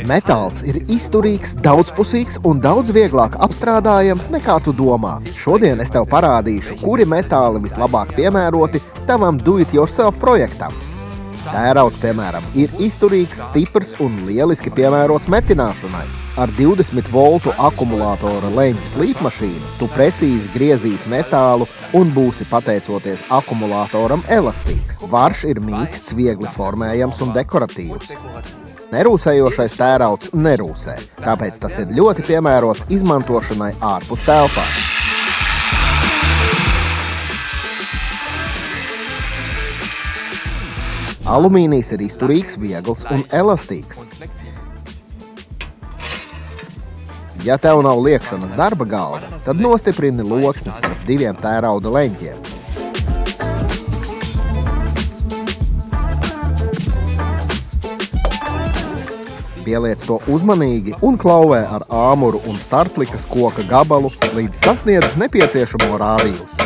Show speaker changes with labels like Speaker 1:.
Speaker 1: Metāls ir izturīgs, daudzpusīgs un daudz vieglāk apstrādājams nekā tu domā. Šodien es tev parādīšu, kuri metāli vislabāk piemēroti tavam do-it-yourself projektam. Tērauds, piemēram, ir izturīgs, stiprs un lieliski piemērots metināšanai. Ar 20 voltu akumulātora leņķa slīpmašīnu tu precīzi griezīs metālu un būsi, pateicoties akumulātoram, elastīgs. Varš ir mīksts, viegli formējams un dekoratīvs. Nerūsējošais tērauds nerūsē, tāpēc tas ir ļoti piemērots izmantošanai ārpus telpām. Alumīnijs ir izturīgs, viegls un elastīgs. Ja tev nav liekšanas darba galda, tad nostiprini loksni starp diviem tērauda leņķiem. Pieliec to uzmanīgi un klauvē ar āmuru un starplikas koka gabalu, līdz sasniedz nepieciešamo rādījusu.